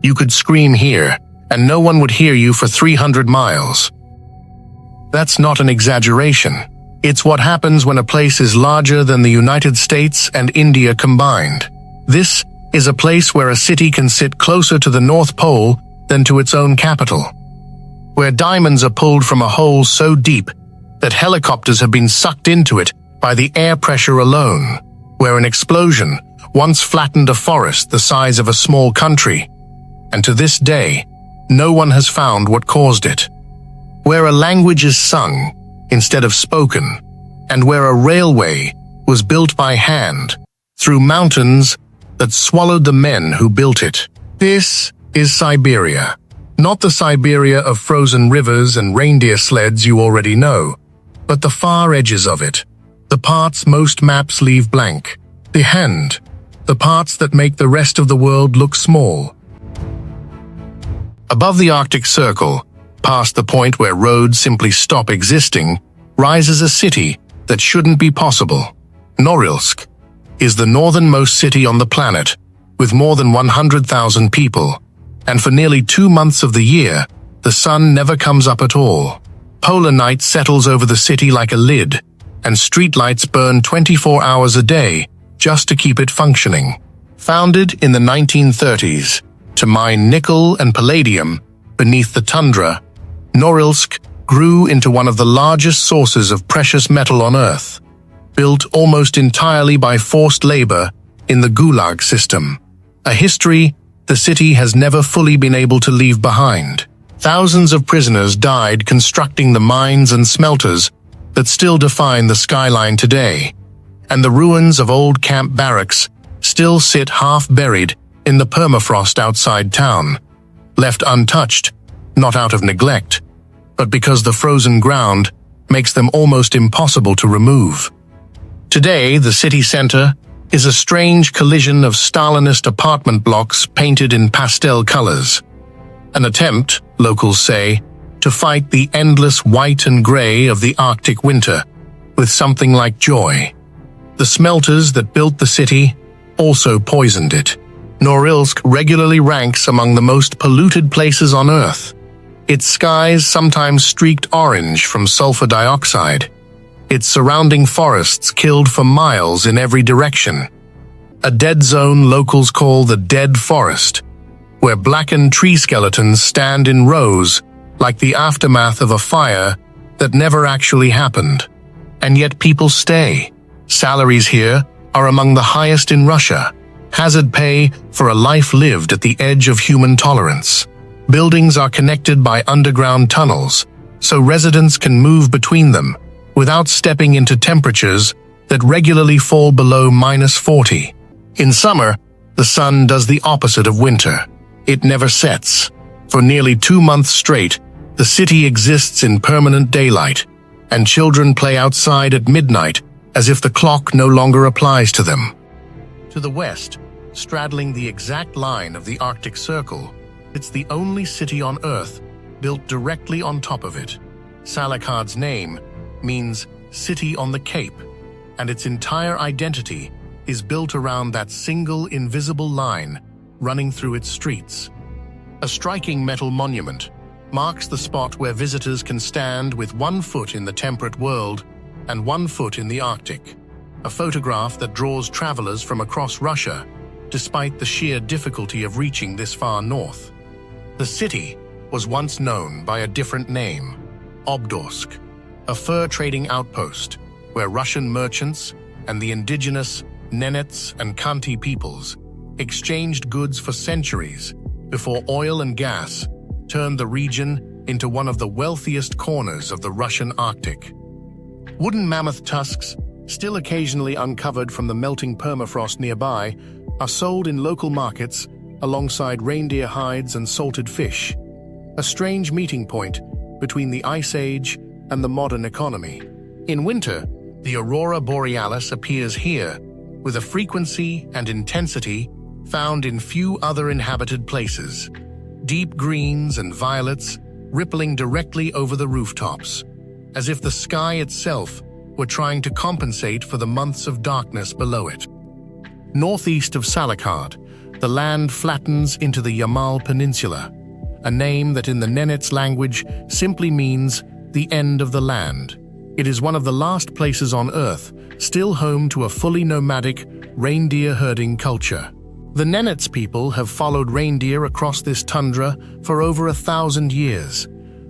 You could scream here, and no one would hear you for 300 miles. That's not an exaggeration. It's what happens when a place is larger than the United States and India combined. This is a place where a city can sit closer to the North Pole than to its own capital, where diamonds are pulled from a hole so deep that helicopters have been sucked into it by the air pressure alone, where an explosion once flattened a forest the size of a small country, and to this day, no one has found what caused it, where a language is sung instead of spoken, and where a railway was built by hand through mountains that swallowed the men who built it. This is Siberia, not the Siberia of frozen rivers and reindeer sleds you already know, but the far edges of it, the parts most maps leave blank, the hand, the parts that make the rest of the world look small. Above the Arctic Circle, past the point where roads simply stop existing, rises a city that shouldn't be possible. Norilsk is the northernmost city on the planet, with more than 100,000 people, and for nearly 2 months of the year, the sun never comes up at all. Polar night settles over the city like a lid, and streetlights burn 24 hours a day just to keep it functioning. Founded in the 1930s to mine nickel and palladium beneath the tundra, Norilsk grew into one of the largest sources of precious metal on Earth, built almost entirely by forced labor in the Gulag system, a history the city has never fully been able to leave behind. Thousands of prisoners died constructing the mines and smelters that still define the skyline today, and the ruins of old camp barracks still sit half-buried in the permafrost outside town, left untouched, not out of neglect, but because the frozen ground makes them almost impossible to remove. Today, the city center is a strange collision of Stalinist apartment blocks painted in pastel colors, an attempt, locals say, to fight the endless white and gray of the Arctic winter with something like joy. The smelters that built the city also poisoned it. Norilsk regularly ranks among the most polluted places on Earth. Its skies sometimes streaked orange from sulfur dioxide, its surrounding forests killed for miles in every direction. A dead zone locals call the Dead Forest, where blackened tree skeletons stand in rows like the aftermath of a fire that never actually happened. And yet people stay. Salaries here are among the highest in Russia, hazard pay for a life lived at the edge of human tolerance. Buildings are connected by underground tunnels, so residents can move between them without stepping into temperatures that regularly fall below -40. In summer, the sun does the opposite of winter. It never sets. For nearly 2 months straight, the city exists in permanent daylight, and children play outside at midnight as if the clock no longer applies to them. To the west, straddling the exact line of the Arctic Circle, it's the only city on Earth built directly on top of it. Salekhard's name means City on the Cape, and its entire identity is built around that single invisible line running through its streets. A striking metal monument marks the spot where visitors can stand with 1 foot in the temperate world and 1 foot in the Arctic, a photograph that draws travelers from across Russia, despite the sheer difficulty of reaching this far north. The city was once known by a different name, Obdorsk, a fur trading outpost where Russian merchants and the indigenous Nenets and Khanty peoples exchanged goods for centuries before oil and gas turned the region into one of the wealthiest corners of the Russian Arctic. Wooden mammoth tusks, still occasionally uncovered from the melting permafrost nearby, are sold in local markets alongside reindeer hides and salted fish, a strange meeting point between the Ice Age and the modern economy. In winter, the aurora borealis appears here, with a frequency and intensity found in few other inhabited places. Deep greens and violets rippling directly over the rooftops, as if the sky itself were trying to compensate for the months of darkness below it. Northeast of Salekhard, the land flattens into the Yamal Peninsula, a name that in the Nenets language simply means the end of the land. It is one of the last places on Earth still home to a fully nomadic reindeer herding culture. The Nenets people have followed reindeer across this tundra for over 1,000 years,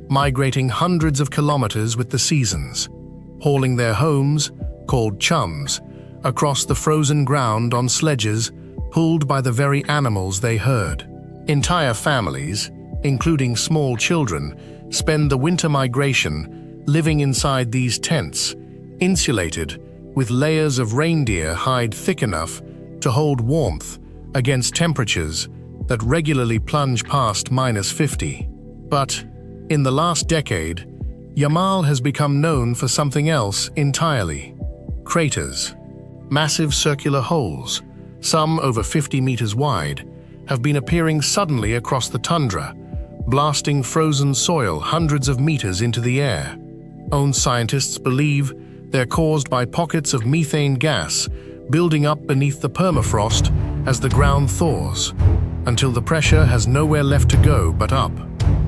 migrating hundreds of kilometers with the seasons, hauling their homes, called chums, across the frozen ground on sledges pulled by the very animals they herd. Entire families, including small children, spend the winter migration living inside these tents, insulated with layers of reindeer hide thick enough to hold warmth against temperatures that regularly plunge past -50. But in the last decade, Yamal has become known for something else entirely: craters. Massive circular holes, some over 50 meters wide, have been appearing suddenly across the tundra, blasting frozen soil hundreds of meters into the air. Own scientists believe they're caused by pockets of methane gas building up beneath the permafrost as the ground thaws, until the pressure has nowhere left to go but up.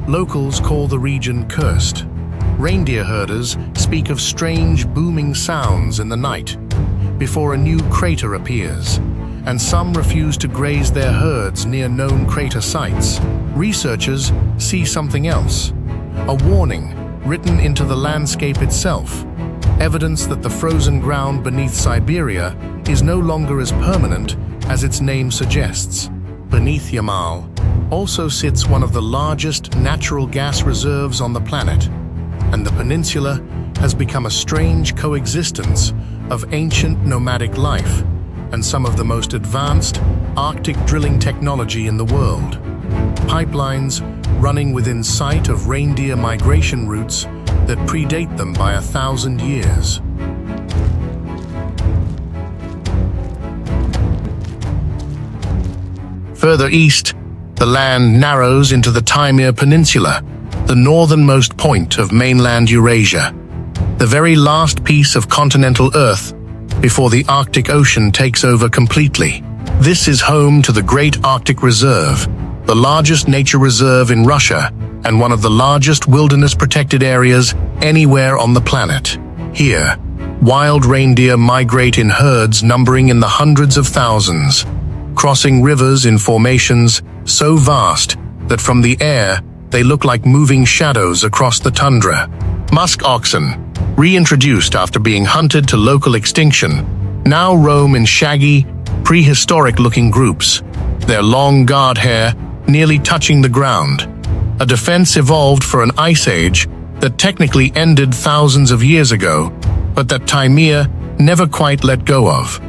Locals call the region cursed. Reindeer herders speak of strange booming sounds in the night before a new crater appears, and some refuse to graze their herds near known crater sites. Researchers see something else, a warning written into the landscape itself, evidence that the frozen ground beneath Siberia is no longer as permanent as its name suggests. Beneath Yamal also sits one of the largest natural gas reserves on the planet, and the peninsula has become a strange coexistence of ancient nomadic life and some of the most advanced Arctic drilling technology in the world. Pipelines running within sight of reindeer migration routes that predate them by 1,000 years. Further east, the land narrows into the Taimir Peninsula, the northernmost point of mainland Eurasia, the very last piece of continental Earth before the Arctic Ocean takes over completely. This is home to the Great Arctic Reserve, the largest nature reserve in Russia and one of the largest wilderness-protected areas anywhere on the planet. Here, wild reindeer migrate in herds numbering in the hundreds of thousands, crossing rivers in formations so vast that from the air they look like moving shadows across the tundra. Musk oxen, reintroduced after being hunted to local extinction, now roam in shaggy, prehistoric-looking groups, their long guard hair nearly touching the ground, a defense evolved for an ice age that technically ended thousands of years ago, but that Taimir never quite let go of.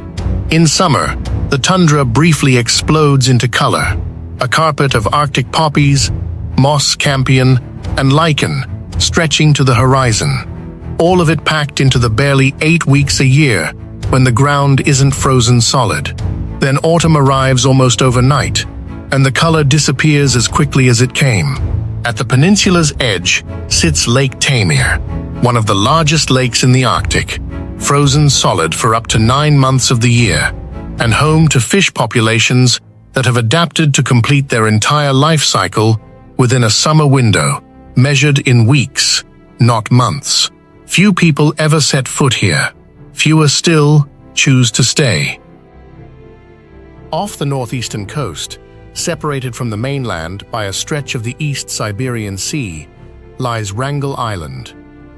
In summer, the tundra briefly explodes into color, a carpet of Arctic poppies, moss campion, and lichen stretching to the horizon, all of it packed into the barely 8 weeks a year when the ground isn't frozen solid. Then autumn arrives almost overnight, and the color disappears as quickly as it came. At the peninsula's edge sits Lake Taimir, one of the largest lakes in the Arctic, frozen solid for up to 9 months of the year, and home to fish populations that have adapted to complete their entire life cycle within a summer window, measured in weeks, not months. Few people ever set foot here. Fewer still choose to stay. Off the northeastern coast, separated from the mainland by a stretch of the East Siberian Sea, lies Wrangel Island,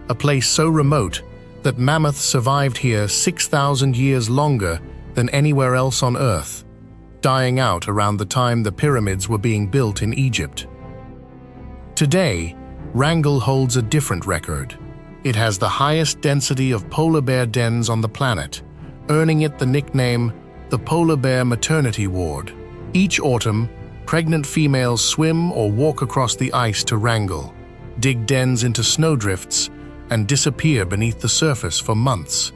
a place so remote that mammoths survived here 6,000 years longer than anywhere else on Earth, dying out around the time the pyramids were being built in Egypt. Today, Wrangel holds a different record. It has the highest density of polar bear dens on the planet, earning it the nickname the Polar Bear Maternity Ward. Each autumn, pregnant females swim or walk across the ice to Wrangel, dig dens into snowdrifts, and disappear beneath the surface for months,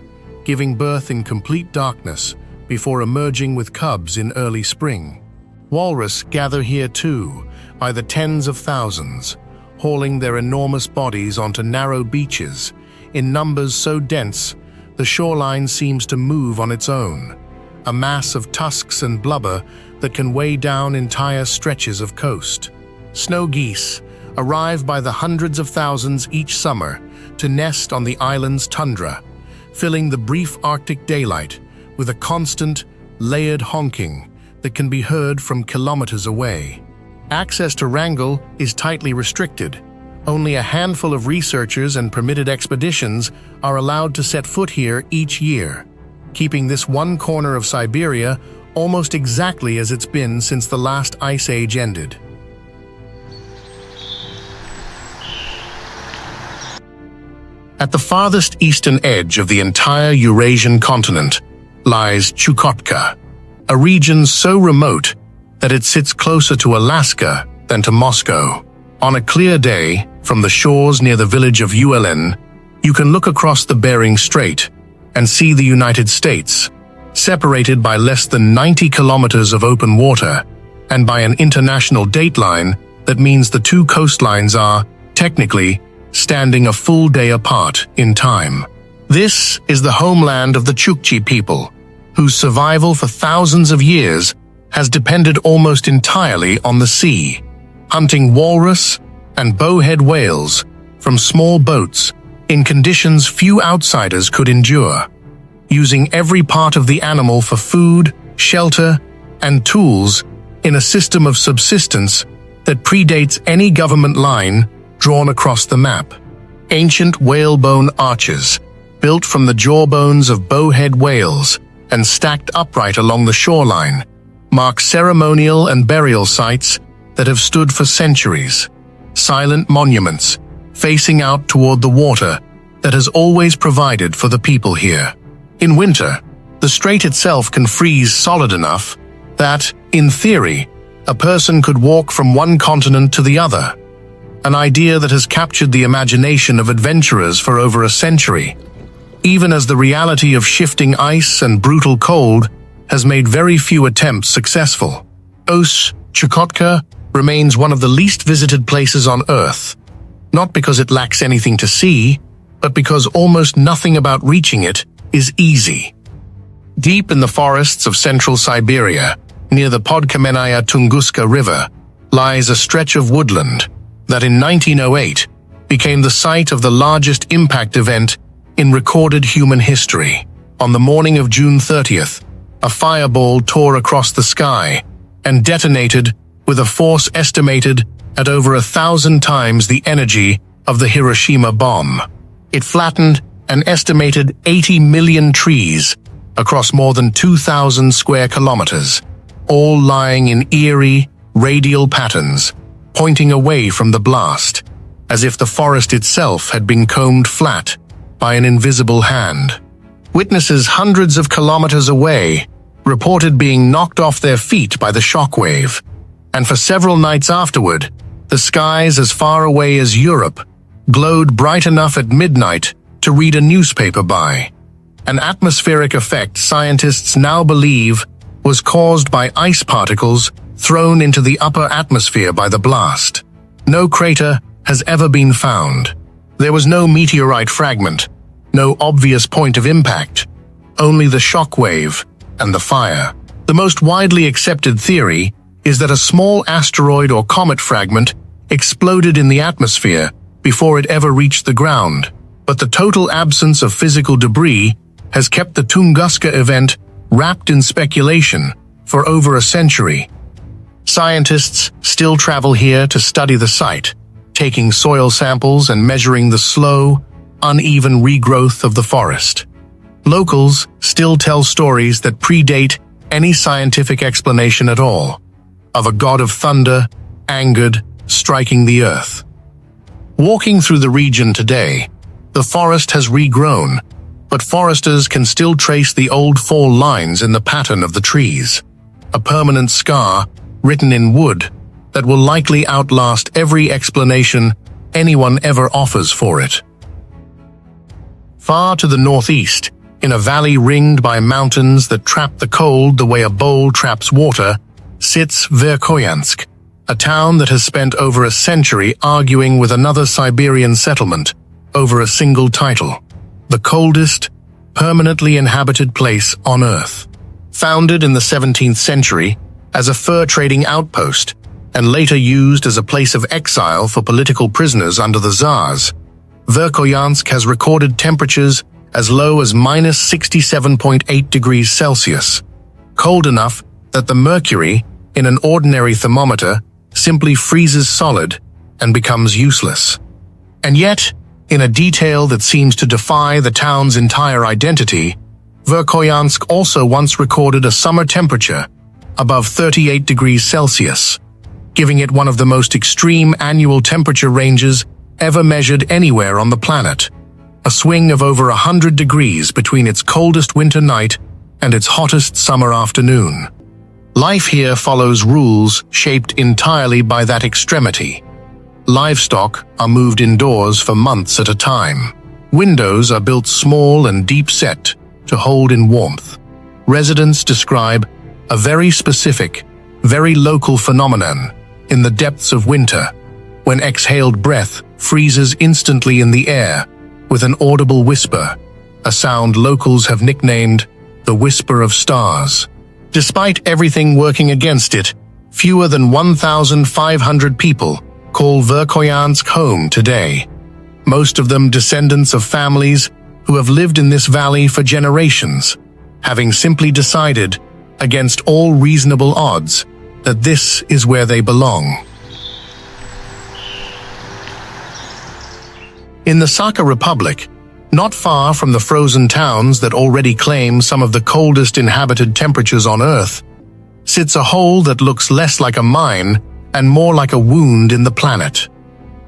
giving birth in complete darkness before emerging with cubs in early spring. Walrus gather here too, by the tens of thousands, hauling their enormous bodies onto narrow beaches, in numbers so dense the shoreline seems to move on its own, a mass of tusks and blubber that can weigh down entire stretches of coast. Snow geese arrive by the hundreds of thousands each summer to nest on the island's tundra, filling the brief Arctic daylight with a constant, layered honking that can be heard from kilometers away. Access to Wrangel is tightly restricted. Only a handful of researchers and permitted expeditions are allowed to set foot here each year, keeping this one corner of Siberia almost exactly as it's been since the last ice age ended. At the farthest eastern edge of the entire Eurasian continent lies Chukotka, a region so remote that it sits closer to Alaska than to Moscow. On a clear day, from the shores near the village of Ulin, you can look across the Bering Strait and see the United States, separated by less than 90 kilometers of open water and by an international dateline that means the two coastlines are, technically, standing a full day apart in time. This is the homeland of the Chukchi people, whose survival for thousands of years has depended almost entirely on the sea, hunting walrus and bowhead whales from small boats in conditions few outsiders could endure, using every part of the animal for food, shelter, and tools in a system of subsistence that predates any government line drawn across the map. Ancient whalebone arches, built from the jawbones of bowhead whales and stacked upright along the shoreline, mark ceremonial and burial sites that have stood for centuries. Silent monuments, facing out toward the water that has always provided for the people here. In winter, the strait itself can freeze solid enough that, in theory, a person could walk from one continent to the other, an idea that has captured the imagination of adventurers for over a century, even as the reality of shifting ice and brutal cold has made very few attempts successful. Chukotka remains one of the least visited places on Earth, not because it lacks anything to see, but because almost nothing about reaching it is easy. Deep in the forests of central Siberia, near the Podkamenaya Tunguska River, lies a stretch of woodland that in 1908 became the site of the largest impact event in recorded human history. On the morning of June 30th, a fireball tore across the sky and detonated with a force estimated at over 1,000 times the energy of the Hiroshima bomb. It flattened an estimated 80 million trees across more than 2,000 square kilometers, all lying in eerie, radial patterns, pointing away from the blast, as if the forest itself had been combed flat by an invisible hand. Witnesses hundreds of kilometers away reported being knocked off their feet by the shockwave, and for several nights afterward, the skies as far away as Europe glowed bright enough at midnight to read a newspaper by. An atmospheric effect scientists now believe was caused by ice particles thrown into the upper atmosphere by the blast. No crater has ever been found. There was no meteorite fragment, no obvious point of impact, only the shockwave and the fire. The most widely accepted theory is that a small asteroid or comet fragment exploded in the atmosphere before it ever reached the ground, but the total absence of physical debris has kept the Tunguska event wrapped in speculation for over a century. Scientists still travel here to study the site, taking soil samples and measuring the slow, uneven regrowth of the forest. Locals still tell stories that predate any scientific explanation at all, of a god of thunder, angered, striking the earth. Walking through the region today, the forest has regrown, but foresters can still trace the old fall lines in the pattern of the trees, a permanent scar written in wood that will likely outlast every explanation anyone ever offers for it. Far to the northeast, in a valley ringed by mountains that trap the cold the way a bowl traps water, sits Verkhoyansk, a town that has spent over a century arguing with another Siberian settlement over a single title, the coldest, permanently inhabited place on Earth. Founded in the 17th century as a fur trading outpost and later used as a place of exile for political prisoners under the Tsars, Verkhoyansk has recorded temperatures as low as -67.8 degrees Celsius, cold enough that the mercury in an ordinary thermometer simply freezes solid and becomes useless. And yet, in a detail that seems to defy the town's entire identity, Verkhoyansk also once recorded a summer temperature above 38 degrees Celsius, giving it one of the most extreme annual temperature ranges ever measured anywhere on the planet, a swing of over 100 degrees between its coldest winter night and its hottest summer afternoon. Life here follows rules shaped entirely by that extremity. Livestock are moved indoors for months at a time. Windows are built small and deep-set to hold in warmth. Residents describe a very specific, very local phenomenon in the depths of winter, when exhaled breath freezes instantly in the air with an audible whisper, a sound locals have nicknamed the Whisper of Stars. Despite everything working against it, fewer than 1,500 people call Verkhoyansk home today, most of them descendants of families who have lived in this valley for generations, having simply decided, against all reasonable odds, that this is where they belong. In the Sakha Republic, not far from the frozen towns that already claim some of the coldest inhabited temperatures on Earth, sits a hole that looks less like a mine and more like a wound in the planet.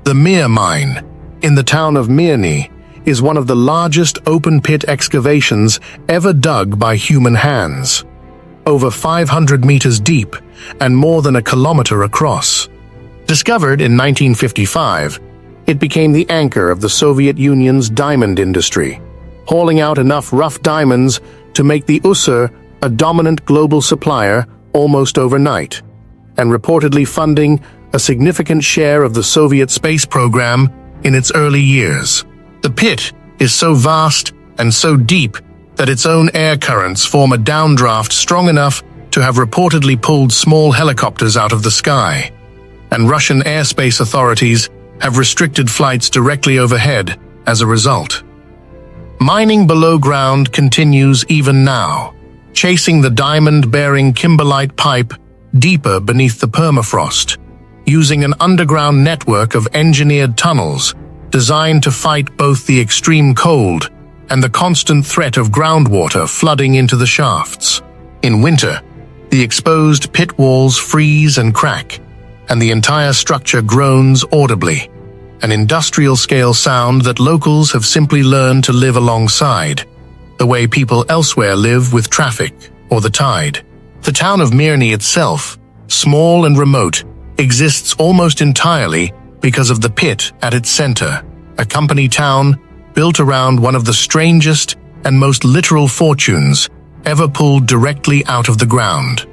The Mir Mine, in the town of Mirny, is one of the largest open-pit excavations ever dug by human hands. Over 500 meters deep and more than a kilometer across. Discovered in 1955, it became the anchor of the Soviet Union's diamond industry, hauling out enough rough diamonds to make the USSR a dominant global supplier almost overnight, and reportedly funding a significant share of the Soviet space program in its early years. The pit is so vast and so deep that its own air currents form a downdraft strong enough to have reportedly pulled small helicopters out of the sky, and Russian airspace authorities have restricted flights directly overhead as a result. Mining below ground continues even now, chasing the diamond-bearing kimberlite pipe deeper beneath the permafrost, using an underground network of engineered tunnels designed to fight both the extreme cold and the constant threat of groundwater flooding into the shafts. In winter, the exposed pit walls freeze and crack, and the entire structure groans audibly, an industrial-scale sound that locals have simply learned to live alongside, the way people elsewhere live with traffic or the tide. The town of Mirny itself, small and remote, exists almost entirely because of the pit at its center, a company town built around one of the strangest and most literal fortunes ever pulled directly out of the ground.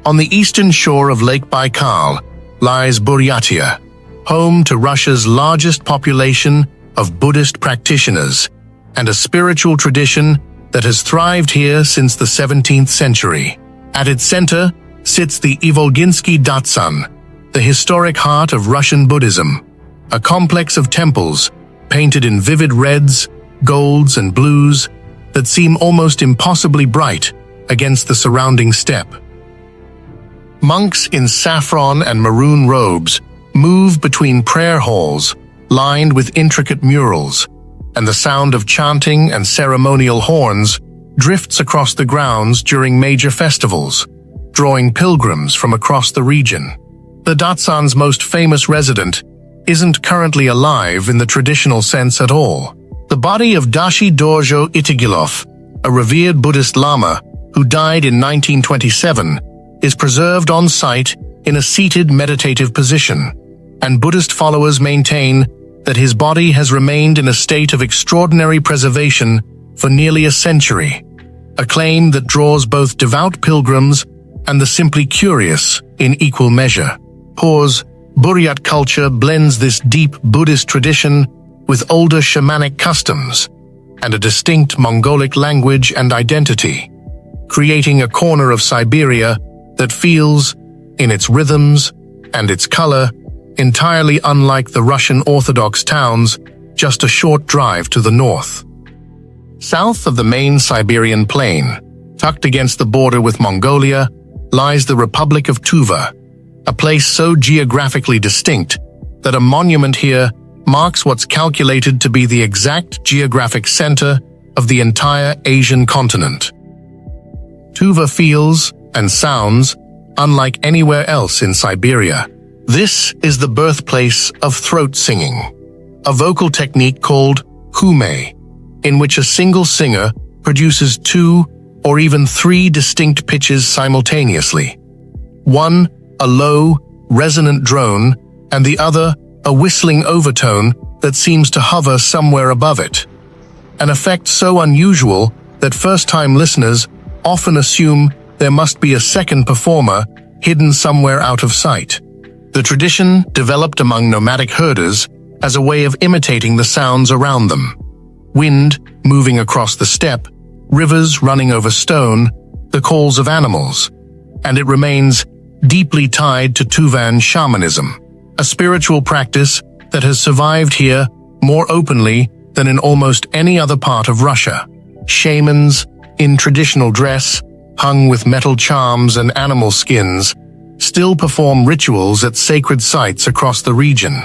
On the eastern shore of Lake Baikal lies Buryatia, home to Russia's largest population of Buddhist practitioners and a spiritual tradition that has thrived here since the 17th century. At its center sits the Ivolginsky Datsan, the historic heart of Russian Buddhism, a complex of temples painted in vivid reds, golds, and blues that seem almost impossibly bright against the surrounding steppe. Monks in saffron and maroon robes move between prayer halls lined with intricate murals, and the sound of chanting and ceremonial horns drifts across the grounds during major festivals, drawing pilgrims from across the region. The Datsan's most famous resident isn't currently alive in the traditional sense at all. The body of Dashi Dorjo Itigilov, a revered Buddhist Lama who died in 1927, is preserved on site in a seated meditative position, and Buddhist followers maintain that his body has remained in a state of extraordinary preservation for nearly a century, a claim that draws both devout pilgrims and the simply curious in equal measure. Pause. Buryat culture blends this deep Buddhist tradition with older shamanic customs and a distinct Mongolic language and identity, creating a corner of Siberia that feels, in its rhythms and its color, entirely unlike the Russian Orthodox towns just a short drive to the north. South of the main Siberian plain, tucked against the border with Mongolia, lies the Republic of Tuva, a place so geographically distinct that a monument here marks what's calculated to be the exact geographic center of the entire Asian continent. Tuva feels and sounds unlike anywhere else in Siberia. This is the birthplace of throat singing, a vocal technique called hume, in which a single singer produces 2 or even 3 distinct pitches simultaneously. One, a low, resonant drone, and the other, a whistling overtone that seems to hover somewhere above it. An effect so unusual that first-time listeners often assume there must be a second performer hidden somewhere out of sight. The tradition developed among nomadic herders as a way of imitating the sounds around them. Wind moving across the steppe, rivers running over stone, the calls of animals, and it remains deeply tied to Tuvan shamanism, a spiritual practice that has survived here more openly than in almost any other part of Russia. Shamans, in traditional dress, hung with metal charms and animal skins, still perform rituals at sacred sites across the region,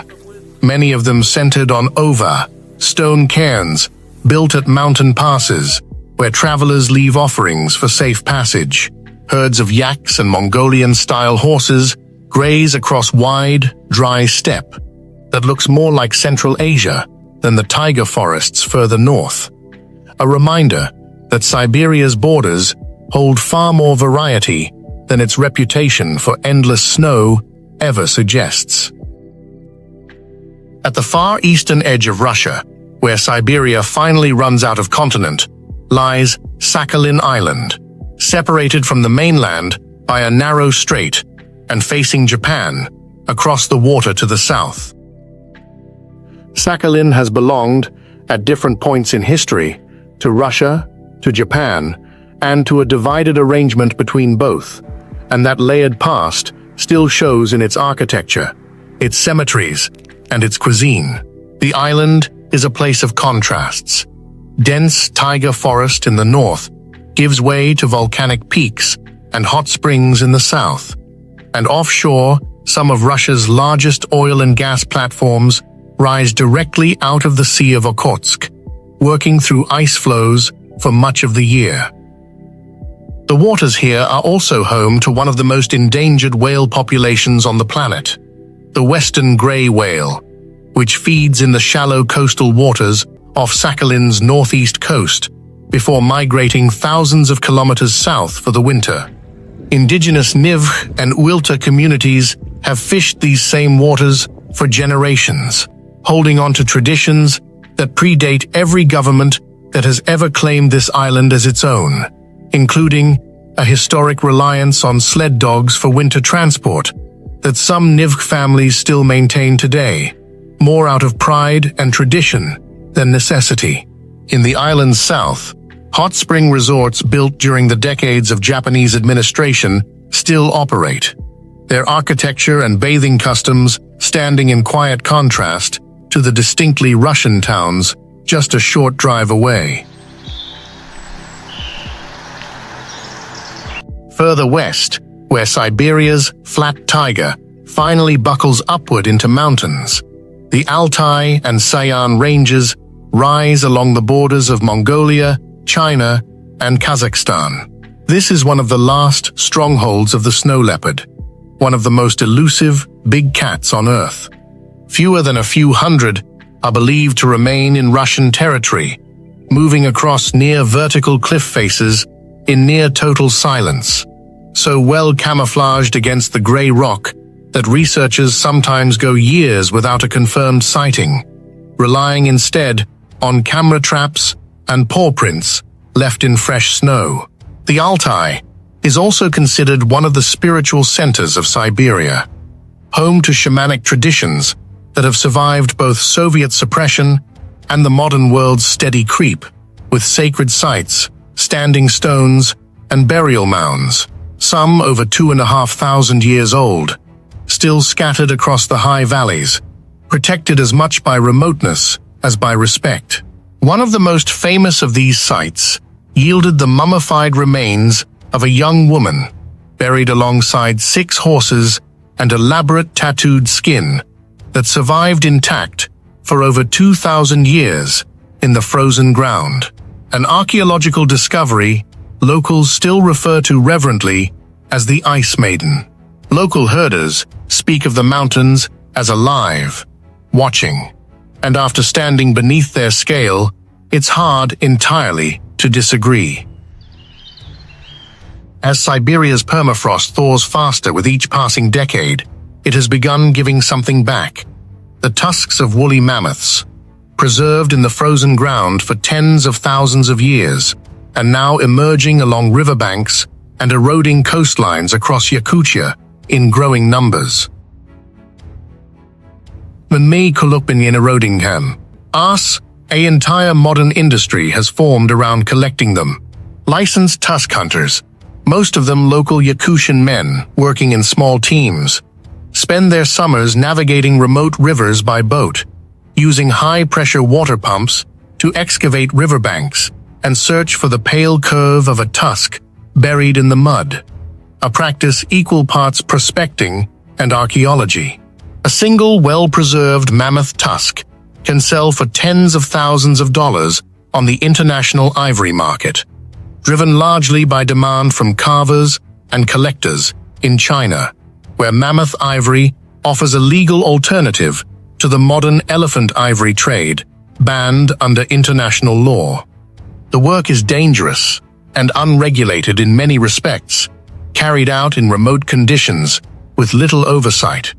many of them centered on ova, stone cairns built at mountain passes, where travelers leave offerings for safe passage. Herds of yaks and Mongolian-style horses graze across wide, dry steppe that looks more like Central Asia than the taiga forests further north. A reminder that Siberia's borders hold far more variety than its reputation for endless snow ever suggests. At the far eastern edge of Russia, where Siberia finally runs out of continent, lies Sakhalin Island, separated from the mainland by a narrow strait and facing Japan across the water to the south. Sakhalin has belonged, at different points in history, to Russia, to Japan, and to a divided arrangement between both, and that layered past still shows in its architecture, its cemeteries, and its cuisine. The island is a place of contrasts. Dense taiga forest in the north gives way to volcanic peaks and hot springs in the south, and offshore, some of Russia's largest oil and gas platforms rise directly out of the Sea of Yakutsk, working through ice flows for much of the year. The waters here are also home to one of the most endangered whale populations on the planet, the western gray whale, which feeds in the shallow coastal waters off Sakhalin's northeast coast before migrating thousands of kilometers south for the winter. Indigenous Nivkh and Uilta communities have fished these same waters for generations, holding on to traditions that predate every government that has ever claimed this island as its own, including a historic reliance on sled dogs for winter transport that some Nivkh families still maintain today, more out of pride and tradition than necessity. In the island's south, hot spring resorts built during the decades of Japanese administration still operate, their architecture and bathing customs standing in quiet contrast to the distinctly Russian towns just a short drive away. Further west, where Siberia's flat taiga finally buckles upward into mountains, the Altai and Sayan ranges rise along the borders of Mongolia, China, and Kazakhstan. This is one of the last strongholds of the snow leopard, one of the most elusive big cats on Earth. Fewer than a few hundred are believed to remain in Russian territory, moving across near vertical cliff faces in near total silence, so well camouflaged against the gray rock that researchers sometimes go years without a confirmed sighting, relying instead on camera traps and paw prints left in fresh snow. The Altai is also considered one of the spiritual centers of Siberia, home to shamanic traditions that have survived both Soviet suppression and the modern world's steady creep, with sacred sites, standing stones, and burial mounds, some over 2,500 years old, still scattered across the high valleys, protected as much by remoteness as by respect. One of the most famous of these sites yielded the mummified remains of a young woman, buried alongside 6 horses and elaborate tattooed skin that survived intact for over 2,000 years in the frozen ground. An archaeological discovery locals still refer to reverently as the Ice Maiden. Local herders speak of the mountains as alive, watching, and after standing beneath their scale, it's hard entirely to disagree. As Siberia's permafrost thaws faster with each passing decade, it has begun giving something back. The tusks of woolly mammoths, preserved in the frozen ground for tens of thousands of years, and now emerging along riverbanks and eroding coastlines across Yakutia in growing numbers. Manmei kulukbin eroding ham. An entire modern industry has formed around collecting them. Licensed tusk hunters, most of them local Yakutian men working in small teams, spend their summers navigating remote rivers by boat, using high-pressure water pumps to excavate riverbanks and search for the pale curve of a tusk buried in the mud, a practice equal parts prospecting and archaeology. A single well-preserved mammoth tusk can sell for tens of thousands of dollars on the international ivory market, driven largely by demand from carvers and collectors in China, where mammoth ivory offers a legal alternative to the modern elephant ivory trade, banned under international law. The work is dangerous and unregulated in many respects, carried out in remote conditions with little oversight,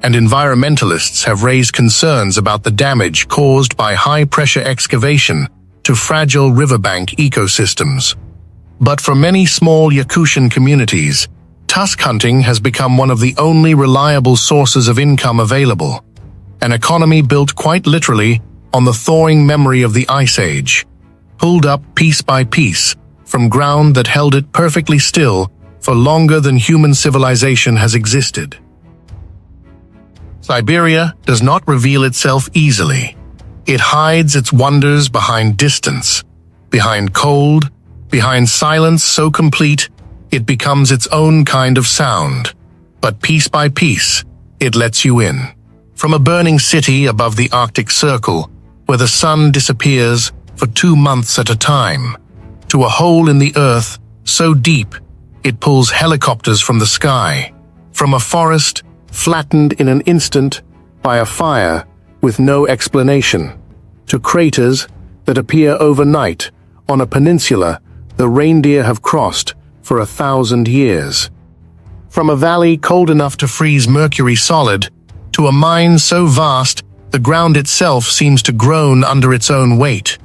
and environmentalists have raised concerns about the damage caused by high-pressure excavation to fragile riverbank ecosystems. But for many small Yakutian communities, tusk hunting has become one of the only reliable sources of income available, an economy built quite literally on the thawing memory of the Ice Age, pulled up piece by piece from ground that held it perfectly still for longer than human civilization has existed. Siberia does not reveal itself easily. It hides its wonders behind distance, behind cold, behind silence so complete it becomes its own kind of sound. But piece by piece, it lets you in. From a burning city above the Arctic Circle, where the sun disappears for 2 months at a time, to a hole in the earth so deep it pulls helicopters from the sky. From a forest flattened in an instant by a fire with no explanation, to craters that appear overnight on a peninsula the reindeer have crossed for 1,000 years. From a valley cold enough to freeze mercury solid, to a mine so vast the ground itself seems to groan under its own weight.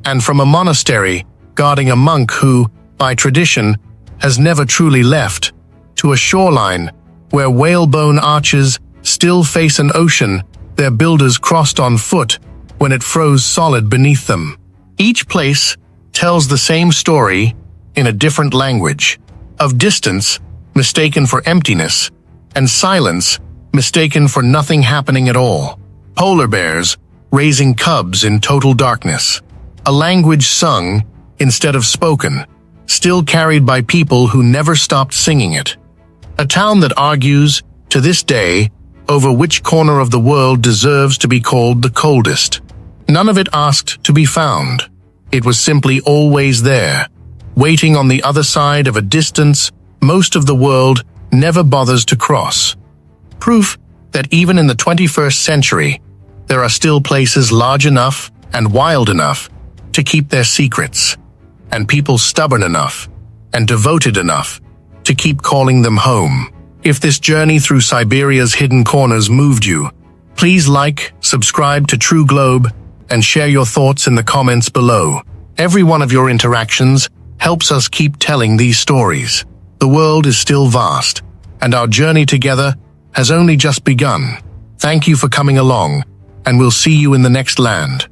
And from a monastery guarding a monk who, by tradition, has never truly left, to a shoreline where whalebone arches still face an ocean their builders crossed on foot when it froze solid beneath them. Each place tells the same story in a different language, of distance mistaken for emptiness, and silence mistaken for nothing happening at all. Polar bears raising cubs in total darkness. A language sung instead of spoken, still carried by people who never stopped singing it. A town that argues, to this day, over which corner of the world deserves to be called the coldest. None of it asked to be found. It was simply always there, waiting on the other side of a distance most of the world never bothers to cross. Proof that even in the 21st century, there are still places large enough and wild enough to keep their secrets, and people stubborn enough and devoted enough to keep calling them home. If this journey through Siberia's hidden corners moved you, please like, subscribe to True Globe, and share your thoughts in the comments below. Every one of your interactions helps us keep telling these stories. The world is still vast, and our journey together has only just begun. Thank you for coming along, and we'll see you in the next land.